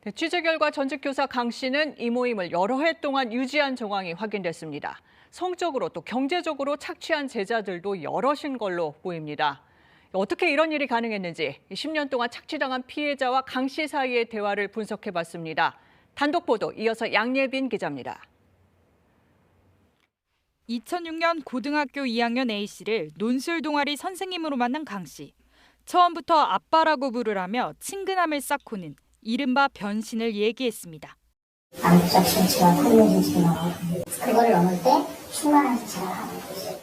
네, 취재 결과 전직 교사 강 씨는 이 모임을 여러 해 동안 유지한 정황이 확인됐습니다. 성적으로 또 경제적으로 착취한 제자들도 여럿인 걸로 보입니다. 어떻게 이런 일이 가능했는지 10년 동안 착취당한 피해자와 강 씨 사이의 대화를 분석해봤습니다. 단독 보도 이어서 양예빈 기자입니다. 2006년 고등학교 2학년 A씨를 논술 동아리 선생님으로 만난 강 씨. 처음부터 아빠라고 부르라며 친근함을 쌓고는 이른바 변신을 얘기했습니다. 암묵적 신체와 폭력인 증명으로 그걸 넘을 때 충만한 자체를 하는 거지.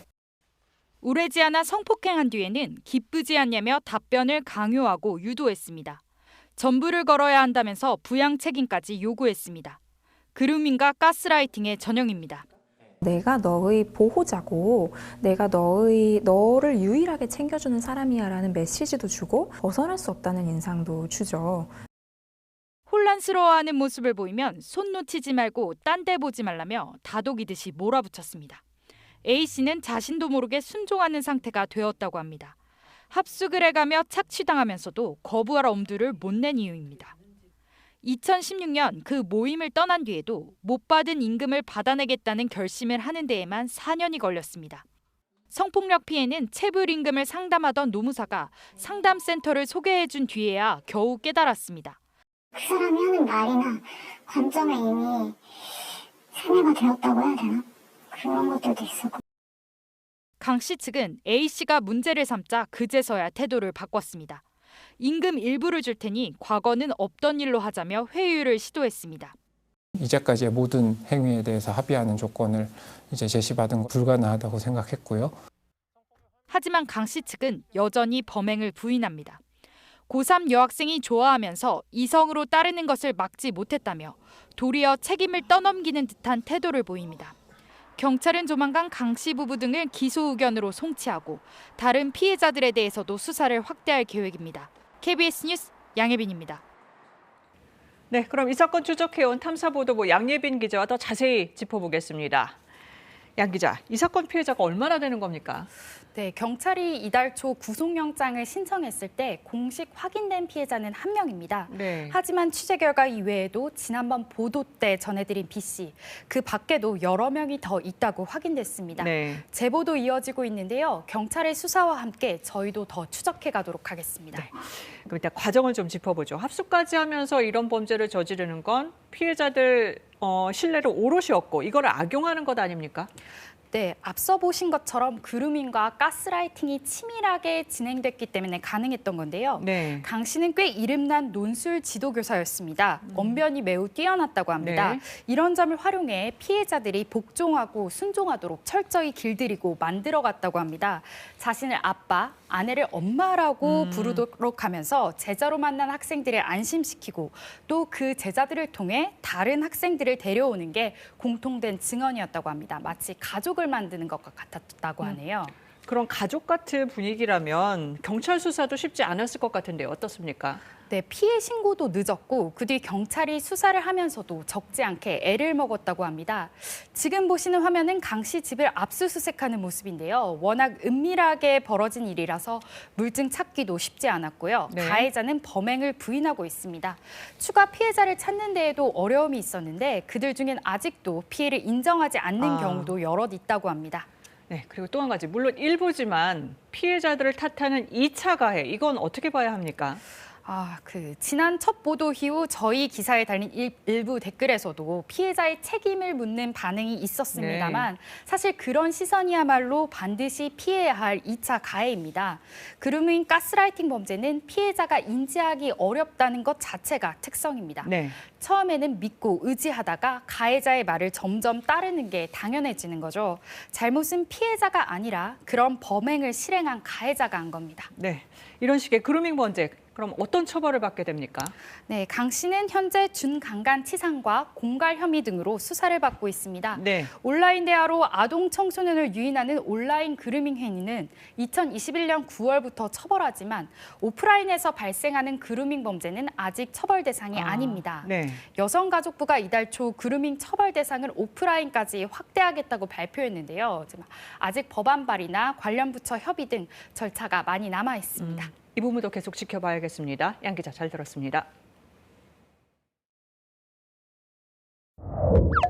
우레지 않아 성폭행한 뒤에는 기쁘지 않냐며 답변을 강요하고 유도했습니다. 전부를 걸어야 한다면서 부양 책임까지 요구했습니다. 그루밍과 가스라이팅의 전형입니다. 내가 너의 보호자고 내가 너를 유일하게 챙겨주는 사람이야라는 메시지도 주고 벗어날 수 없다는 인상도 주죠. 혼란스러워하는 모습을 보이면 손 놓치지 말고 딴 데 보지 말라며 다독이듯이 몰아붙였습니다. A씨는 자신도 모르게 순종하는 상태가 되었다고 합니다. 합숙을 해가며 착취당하면서도 거부할 엄두를 못 낸 이유입니다. 2016년 그 모임을 떠난 뒤에도 못 받은 임금을 받아내겠다는 결심을 하는 데에만 4년이 걸렸습니다. 성폭력 피해는 체불 임금을 상담하던 노무사가 상담센터를 소개해준 뒤에야 겨우 깨달았습니다. 그 사람이 하는 말이나 관점에 이미 세뇌가 되었다고 해야 되나? 그런 것들도 있었고. 강 씨 측은 A씨가 문제를 삼자 그제서야 태도를 바꿨습니다. 임금 일부를 줄 테니 과거는 없던 일로 하자며 회유를 시도했습니다. 이제까지의 모든 행위에 대해서 합의하는 조건을 제시받은 거 불가능하다고 생각했고요. 하지만 강 씨 측은 여전히 범행을 부인합니다. 고3 여학생이 좋아하면서 이성으로 따르는 것을 막지 못했다며 도리어 책임을 떠넘기는 듯한 태도를 보입니다. 경찰은 조만간 강 씨 부부 등을 기소 의견으로 송치하고 다른 피해자들에 대해서도 수사를 확대할 계획입니다. KBS 뉴스 양예빈입니다. 네, 그럼 이 사건 추적해온 탐사보도부 양예빈 기자와 더 자세히 짚어보겠습니다. 양 기자, 이 사건 피해자가 얼마나 되는 겁니까? 네, 경찰이 이달 초 구속영장을 신청했을 때 공식 확인된 피해자는 1명입니다. 네. 하지만 취재 결과 이외에도 지난번 보도 때 전해드린 B씨, 그 밖에도 여러 명이 더 있다고 확인됐습니다. 네. 제보도 이어지고 있는데요. 경찰의 수사와 함께 저희도 더 추적해 가도록 하겠습니다. 네. 그럼 일단 과정을 좀 짚어보죠. 합숙까지 하면서 이런 범죄를 저지르는 건 피해자들 신뢰를 오롯이 얻고 이걸 악용하는 것 아닙니까? 네, 앞서 보신 것처럼 그루밍과 가스라이팅이 치밀하게 진행됐기 때문에 가능했던 건데요. 네. 강 씨는 꽤 이름난 논술 지도교사였습니다. 언변이 매우 뛰어났다고 합니다. 네. 이런 점을 활용해 피해자들이 복종하고 순종하도록 철저히 길들이고 만들어갔다고 합니다. 자신을 아빠, 아내를 엄마라고 부르도록 하면서 제자로 만난 학생들을 안심시키고 또 그 제자들을 통해 다른 학생들을 데려오는 게 공통된 증언이었다고 합니다. 마치 가족을 만드는 것과 같았다고 하네요. 그런 가족 같은 분위기라면 경찰 수사도 쉽지 않았을 것 같은데 어떻습니까? 네, 피해 신고도 늦었고 그 뒤 경찰이 수사를 하면서도 적지 않게 애를 먹었다고 합니다. 지금 보시는 화면은 강 씨 집을 압수수색하는 모습인데요. 워낙 은밀하게 벌어진 일이라서 물증 찾기도 쉽지 않았고요. 네. 가해자는 범행을 부인하고 있습니다. 추가 피해자를 찾는 데에도 어려움이 있었는데 그들 중엔 아직도 피해를 인정하지 않는 경우도 여럿 있다고 합니다. 네, 그리고 또 한 가지, 물론 일부지만 피해자들을 탓하는 2차 가해, 이건 어떻게 봐야 합니까? 지난 첫 보도 이후 저희 기사에 달린 일부 댓글에서도 피해자의 책임을 묻는 반응이 있었습니다만 사실 그런 시선이야말로 반드시 피해야 할 2차 가해입니다. 그루밍 가스라이팅 범죄는 피해자가 인지하기 어렵다는 것 자체가 특성입니다. 네. 처음에는 믿고 의지하다가 가해자의 말을 점점 따르는 게 당연해지는 거죠. 잘못은 피해자가 아니라 그런 범행을 실행한 가해자가 한 겁니다. 네, 이런 식의 그루밍 범죄, 그럼 어떤 처벌을 받게 됩니까? 네, 강 씨는 현재 준강간치상과 공갈 혐의 등으로 수사를 받고 있습니다. 네. 온라인 대화로 아동 청소년을 유인하는 온라인 그루밍 행위는 2021년 9월부터 처벌하지만 오프라인에서 발생하는 그루밍 범죄는 아직 처벌 대상이 아닙니다. 네. 여성가족부가 이달 초 그루밍 처벌 대상을 오프라인까지 확대하겠다고 발표했는데요. 아직 법안 발의나 관련 부처 협의 등 절차가 많이 남아 있습니다. 이 부분도 계속 지켜봐야겠습니다. 양 기자 잘 들었습니다. 있습니다.